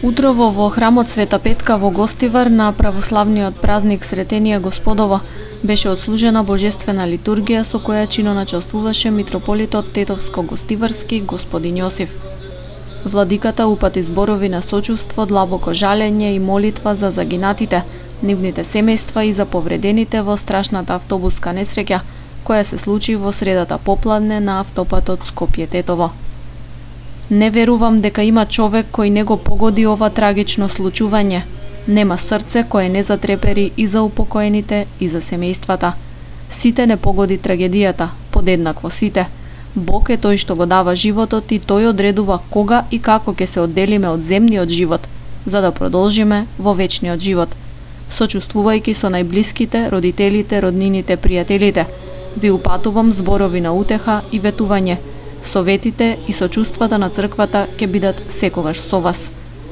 Утрово во храмот Света Петка во Гостивар на православниот празник Сретение Господово беше отслужена божествена литургија со која чиноначалствуваше митрополитот Тетовско-Гостиварски господин Јосиф. Владиката упати зборови на сочувство, длабоко жалење и молитва за загинатите, нивните семејства и за повредените во страшната автобуска несреќа која се случи во средата попладне на автопатот Скопје-Тетово. Не верувам дека има човек кој не го погоди ова трагично случување. Нема срце кое не затрепери и за упокоените и за семејствата. Сите не погоди трагедијата, подеднакво сите. Бог е тој што го дава животот и тој одредува кога и како ќе се одделиме од земниот живот, за да продолжиме во вечниот живот. Сочувствувајќи со најблиските, родителите, роднините, пријателите, ви упатувам зборови на утеха и ветување. Советите и сочувствата на црквата ќе бидат секогаш со вас,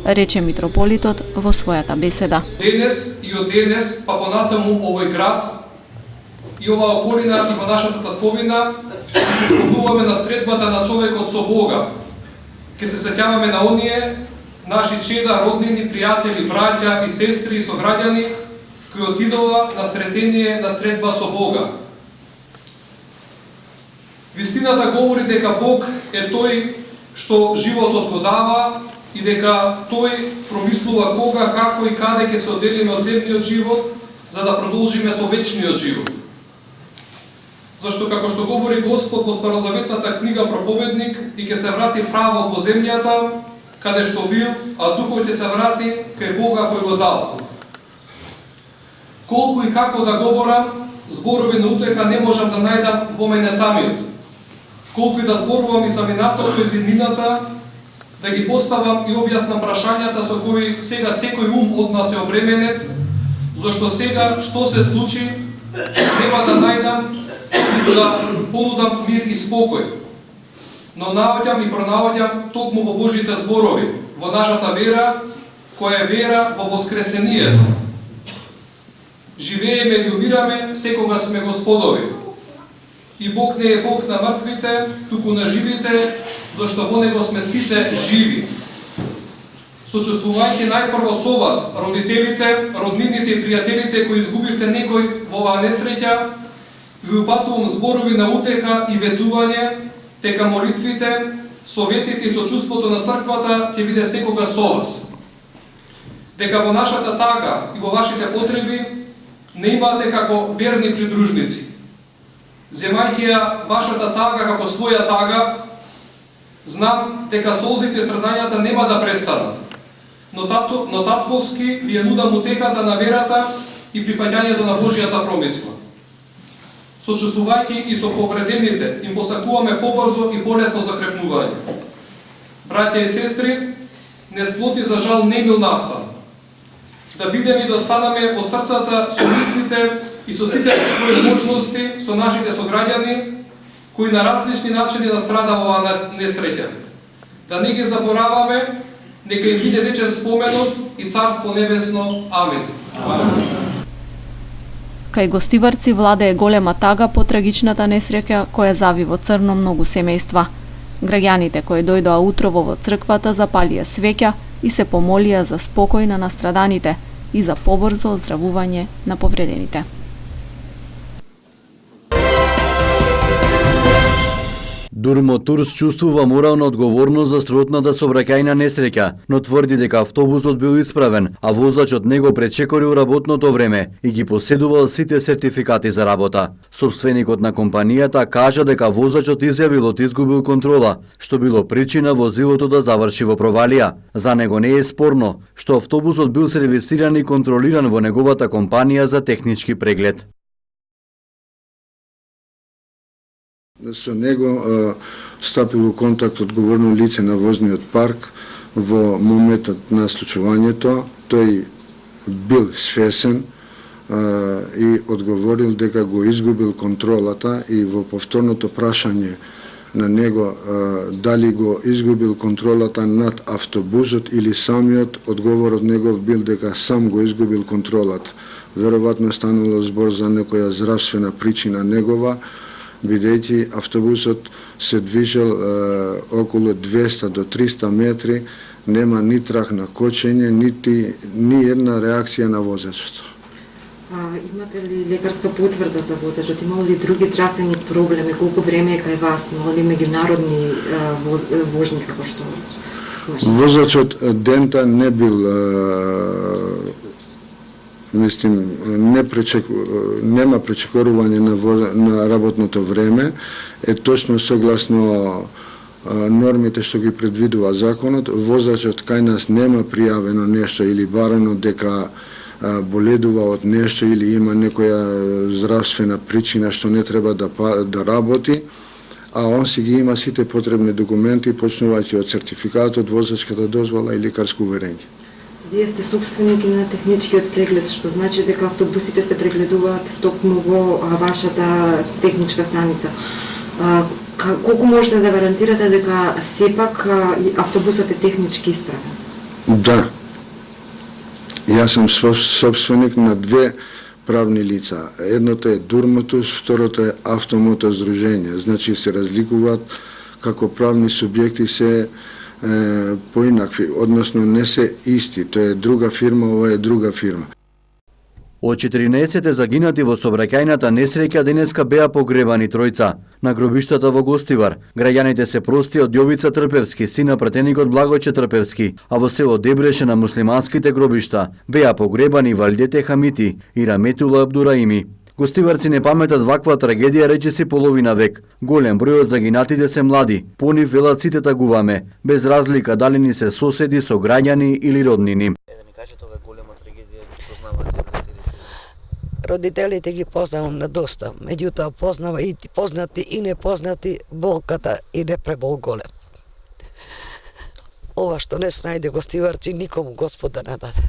рече митрополитот во својата беседа. Денес и од денес па понатаму овој град и оваа околина и во нашата татковина ќе спомнуваме на средбата на човекот со Бога. Ќе се сеќаваме на оние наши чеда, роднини, пријатели, браќа и сестри и сограѓани кои отидова на сретение, на средба со Бога. Вистината говори дека Бог е тој што животот го дава и дека тој промислува кога, како и каде ќе се одделиме од земниот живот за да продолжиме со вечниот живот. Зашто како што говори Господ во старозаветната книга Проповедник и ќе се врати правот во земјата каде што бил, а духот ќе се врати кај Бога кој го дал. Колку и како да говорам, зборови на утеха не можам да најдам во мене самиот. Колку и да зборувам и за минатото и зиднината, да ги поставам и објаснам прашањата со кои сега секој ум од нас е обременет, зашто сега што се случи, нема да најдам и да понудам мир и спокој. Но наоѓам и пронаоѓам токму во Божите зборови, во нашата вера, која е вера во воскресението. Живееме и умираме, секога сме Господови. И Бог не е Бог на мртвите, туку на живите, зашто во Него сме сите живи. Сочувствувајќи најпрво со вас, родителите, роднините и пријателите кои изгубивте некој во оваа несреќа, ви упатувам зборови на утеха и ветување, дека молитвите, советите и сочувството на црквата ќе биде секога со вас. Дека во нашата тага и во вашите потреби не имате како верни придружници. Земајќи ја вашата тага како своја тага, знам дека солзите и страдањата нема да престанат. Но татковски ви ја нудам утехата на верата и прифаќањето на Божјата промисла. Сочувствувајќи и со повредените, им посакуваме побрзо и полесно закрепнување. Браќа и сестри, несплоти за жал не бил настан. Да бидеме и да останаме во срцата со мислите и со сите своји можности со нашите сограѓани кои на различни начини настрада во оваа несреќа. Да не ги забораваме, нека им биде вечен споменот и Царство Небесно. Амин. Кај Гостиварци владее голема тага по трагичната несреќа која зави во црно многу семејства. Граѓаните кои дојдоа утрово во црквата запалија свеќа и се помолија за спокој на настраданите и за побрзо оздравување на повредените. Дурмотурс чувствува морална одговорност за стротната сообраќајна несреќа, но тврди дека автобусот бил исправен, а возачот не го пречекорил работното време и ги поседувал сите сертификати за работа. Сопственикот на компанијата кажа дека возачот изјавил изгубил контрола, што било причина возилото да заврши во провалија. За него не е спорно што автобусот бил сервисиран и контролиран во неговата компанија за технички преглед. Со него стапило контакт одговорно лице на возниот парк во моментот на случувањето. Тој бил свесен и одговорил дека го изгубил контролата и во повторното прашање на него дали го изгубил контролата над автобусот или самиот, одговорот негов бил дека сам го изгубил контролата. Веројатно станало збор за некоја здравствена причина негова, бидејќи автобусот се движел околу 200 до 300 метри нема ни трах на кочење, ни една реакција на возачот. Имате ли лекарска потврда за возачот? Имало ли други здравствени проблеми? Колку време е кај вас? Имало ли меѓународни вожни како што? Возачот дента не бил нема пречекорување на работното време, е точно согласно нормите што ги предвидува законот. Возачот кај нас нема пријавено нешто или барано дека боледува од нешто или има некоја здравствена причина што не треба да работи, а он си ги има сите потребни документи, почнувајќи од сертификатот, возачката дозвола и лекарско уверење. Вие сте собственик на техничкиот преглед, што значи дека автобусите се прегледуваат токму во вашата техничка станица. Колку можете да гарантирате дека сепак автобусот е технички исправен? Да. Јас сум собственик на две правни лица. Едното е Дурмотус, второто е Автомото здружение. Значи се разликуваат како правни субјекти, се поинакви, односно не се исти. Тоа е друга фирма, ова е друга фирма. Од 14 загинати во сообраќајната несреќа денеска беа погребани тројца на гробиштата во Гостивар. Граѓаните се прости од Јовица Трпевски, син на пратеникот Благојче Трпевски, а во село Дебреше на муслиманските гробишта беа погребани Валдете Хамити и Раметула Абдураими. Гостиварци не паметат ваква трагедија речиси половина век. Голем број од загинатите се млади. По нив велат сите тагуваме, без разлика дали ни се соседи, сограѓани или роднини. Да ми кажете, ова е голема трагедија, ги познавате родителите? Родителите ги познавам на доста, меѓутоа познавам и познати и непознати, болката и не пребол голем. Ова што не снајде Гостиварци, никому Господ да не даде.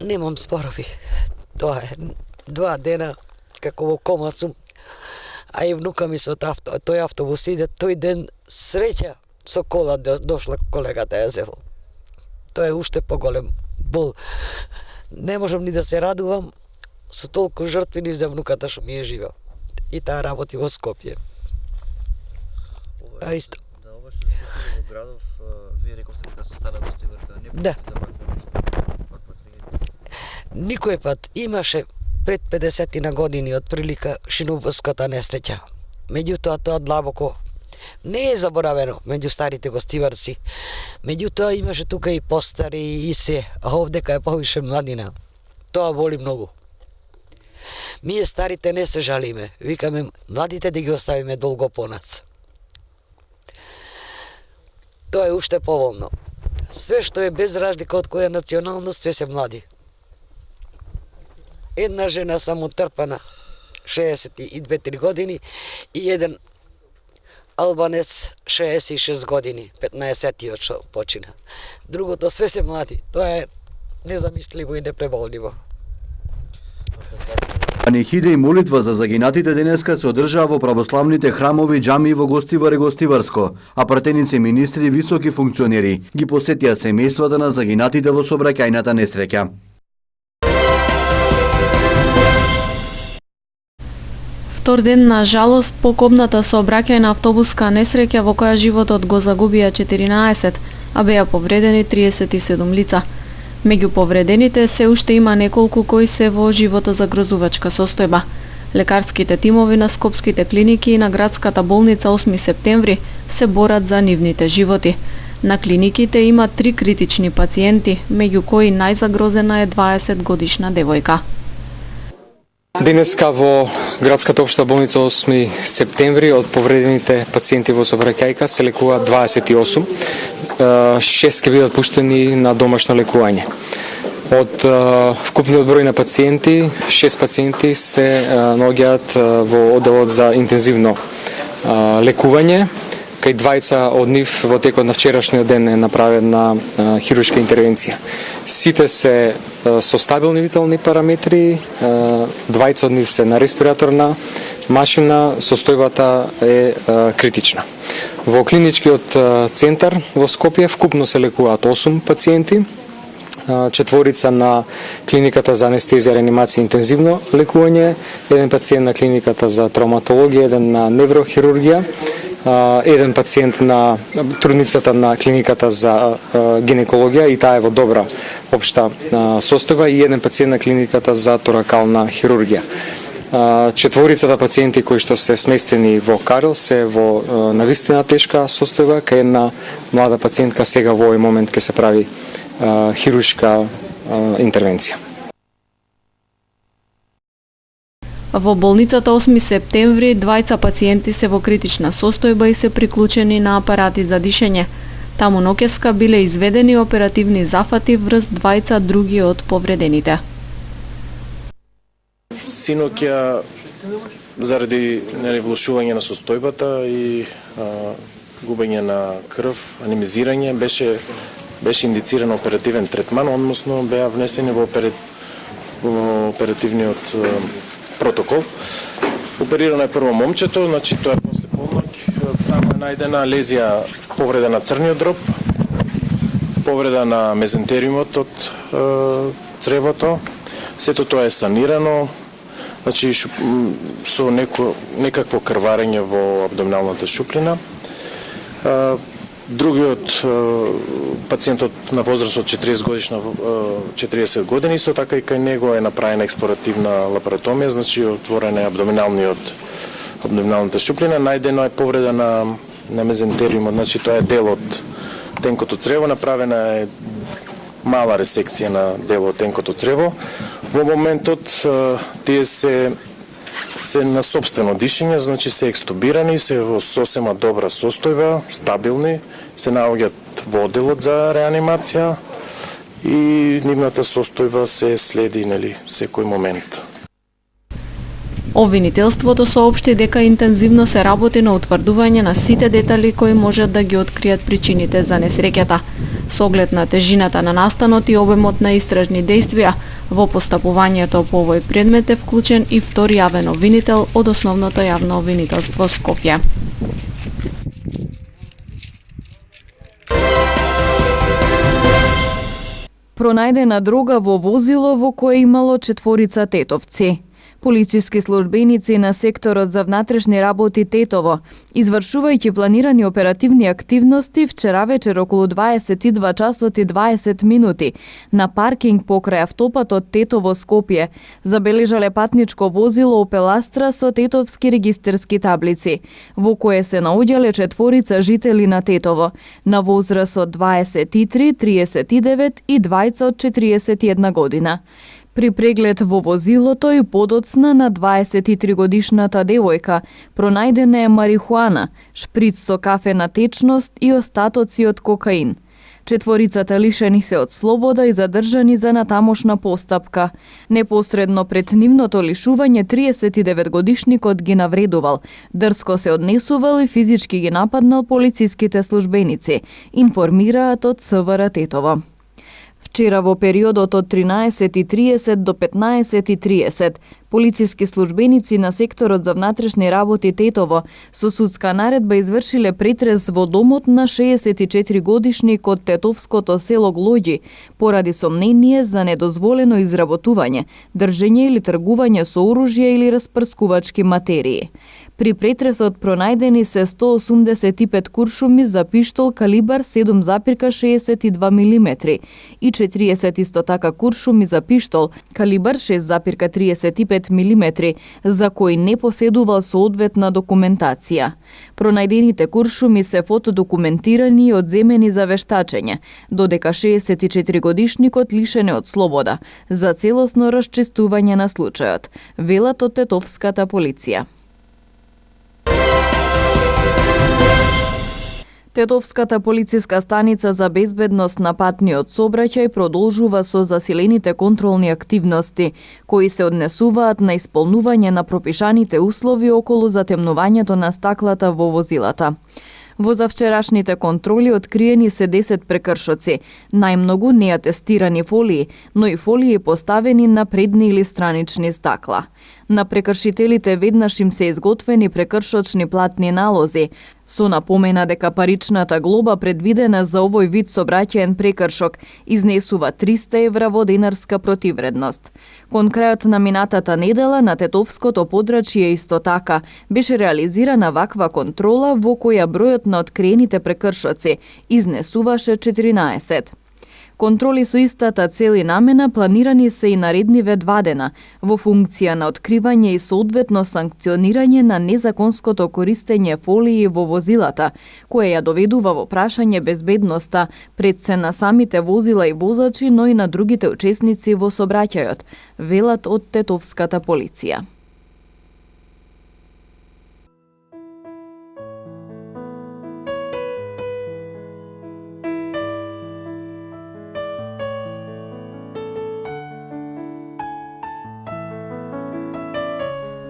Немам спорови. Тоа е 2 дена како во кома сум, а и внука ми со тој автобус иде, тој ден среќа со кола дошла колегата ја зело. Тоа е уште поголем бол. Не можам ни да се радувам со толку жртвени за внуката што ми е живеал. И таа работи во Скопје. А исто. Да, ова што се случи во градов, вие рековте дека се стара Гостиварка, не Да. Никој пат имаше пред 50 на години од прилика шинувската несреќа. Меѓутоа тоа длабоко не е заборавено меѓу старите гостиварци. Меѓутоа имаше тука и постари и се, а овдека е повише младина. Тоа боли многу. Ние старите не се жалиме, викаме младите да ги оставиме долго по нас. Тоа е уште поволно. Све што е без разлика од која националност, све се млади. Една жена само трпана, 62 години, и еден албанец 66 години, 15-тиот што почина. Другото све се млади. Тоа е незамисливо и непреболливо. Панихида и молитва за загинатите денеска се одржаа во православните храмови џамии во Гостивар и Гостиварско, а пратеници министри и високи функционери ги посетија семејствата на загинатите во сообраќајната несреќа. Втор ден на жалост по кобната сообраќајна автобуска несреќа во која животот го загубија 14, а беа повредени 37 лица. Меѓу повредените се уште има неколку кои се во животозагрозувачка состојба. Лекарските тимови на скопските клиники и на градската болница 8 септември се борат за нивните животи. На клиниките има 3 критични пациенти, меѓу кои најзагрозена е 20 годишна девојка. Денеска во градската општа болница 8 септември од повредените пациенти во сообраќајка се лекуваат 28. 6 ќе бидат пуштени на домашно лекување. Од вкупниот број на пациенти, 6 пациенти се наоѓаат во одделот за интензивно лекување. Кај двајца од нив во текот на вчерашниот ден е направена хируршка интервенција. Сите се со стабилни витални параметри, двајца од нив се на респираторна машина, состојбата е критична. Во клиничкиот центар во Скопје вкупно се лекуваат 8 пациенти, 4 на клиниката за анестезија, реанимација и интензивно лекување, 1 пациент на клиниката за травматологија, 1 на неврохирургија, еден пациент на трудницата на клиниката за гинекологија и таа е во добра општа состојба и еден пациент на клиниката за торакална хирургија. Четворицата пациенти кои што се сместени во Карел се во навистина тешка состојба, кај една млада пациентка сега во овој момент ќе се прави хируршка интервенција. Во болницата 8 септември двајца пациенти се во критична состојба и се приклучени на апарати за дишење. Таму ноќеска биле изведени оперативни зафати врз двајца други од повредените. Синоќа заради влошување на состојбата и губење на крв, анемизирање беше индициран оперативен третман, односно беа внесени во оперативниот протокол. Оперирано е прво момчето, значи тоа е после полноќ. Таму е најдена лезија, повреда на црниот дроб, повреда на мезентериумот од цревото. Сето тоа е санирано, значи со некакво крварење во абдоминалната шуприна. Другиот пациентот на возраст од 40 години, исто така и кај него е направена експлоративна лапаротомија, значи отворена е абдоминалната шуприна, најдено е повреда на мезентериумот, значи тоа е дел од тенкото црево, направена е мала ресекција на дел од тенкото црево. Во моментот тие се на сопствено дишење, значи се екстубирани, се во сосема добра состојба, стабилни, се наоѓаат во одделот за реанимација и нивната состојба се следи секој момент. Обвинителството соопшти дека интензивно се работи на утврдување на сите детали кои можат да ги откријат причините за несреќата. Со оглед на тежината на настанот и обемот на истражни дејствија, во постапувањето по овој предмет е вклучен и втори јавен обвинител од Основното јавно обвинителство Скопје. Пронајдена дрога во возило во кое имало 4 тетовци. Полициски службеници на секторот за внатрешни работи Тетово, извршувајќи планирани оперативни активности вчера вечер околу 22 часот и 20 минути на паркинг покрај автопатот Тетово Скопје, забележале патничко возило Opel Astra со тетовски регистерски таблици, во кое се наоѓале 4 жители на Тетово, на возраст од 23, 39 и 2 од 41 година. При преглед во возилото и подоцна на 23 годишната девојка пронајдена е марихуана, шприц со кафена течност и остатоци од кокаин. 4 лишени се од слобода и задржани за натамошна постапка. Непосредно пред нивното лишување 39 годишникот ги навредувал, дрско се однесувал и физички ги нападнал полициските службеници, информираат од СВР Тетово. Вчера во периодот од 13:30 до 15:30 полициски службеници на секторот за внатрешни работи Тетово со судска наредба извршиле претрес во домот на 64 годишник од тетовското село Глоѓи поради сомнение за недозволено изработување, држење или тргување со оружје или распрскувачки материи. При претресот пронајдени се 185 куршуми за пиштол калибар 7,62 мм и 40 исто така куршуми за пиштол калибар 6,35 мм, за кои не поседувал соодветна документација. Пронајдените куршуми се фотодокументирани и одземени за вештачење, додека 64 годишникот лишен е од слобода, за целосно расчистување на случајот, велат од тетовската полиција. Тетовската полициска станица за безбедност на патниот сообраќај продолжува со засилените контролни активности, кои се однесуваат на исполнување на пропишаните услови околу затемнувањето на стаклата во возилата. Во завчерашните контроли откриени се 10 прекршоци, најмногу неатестирани фолии, но и фолии поставени на предни или странични стакла. На прекршителите веднаш им се изготвени прекршочни платни налози, со напомена дека паричната глоба предвидена за овој вид сообраќаен прекршок изнесува 300 евра во денарска противредност. Кон крајот на минатата недела на Тетовското подрачје исто така беше реализирана ваква контрола во која бројот на откриените прекршоци изнесуваше 14. Контроли со истата цел и намена планирани се и наредниве 2 дена во функција на откривање и соодветно санкционирање на незаконското користење фолии во возилата, кое ја доведува во прашање безбедноста пред се на самите возила и возачи, но и на другите учесници во сообраќајот, велат од Тетовската полиција.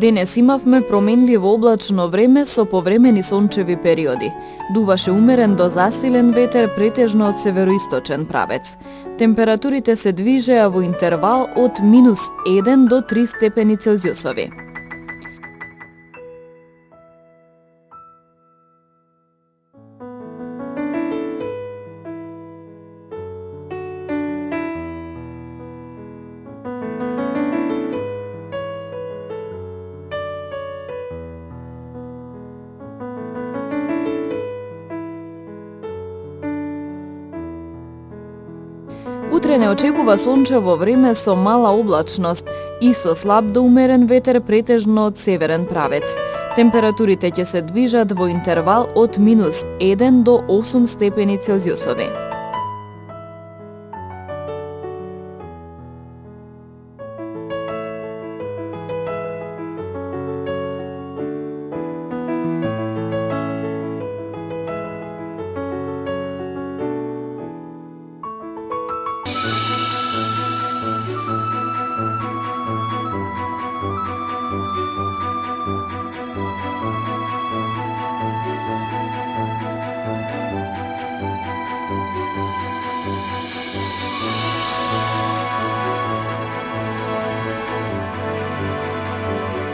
Денес имавме променливо облачно време со повремени сончеви периоди. Дуваше умерен до засилен ветер претежно од североисточен правец. Температурите се движеа во интервал од -1 до 3 степени Целзиусови. Утре не очекува сончево време со мала облачност и со слаб до умерен ветер претежно од северен правец. Температурите ќе се движат во интервал од -1 до 8 степени Целзиусови.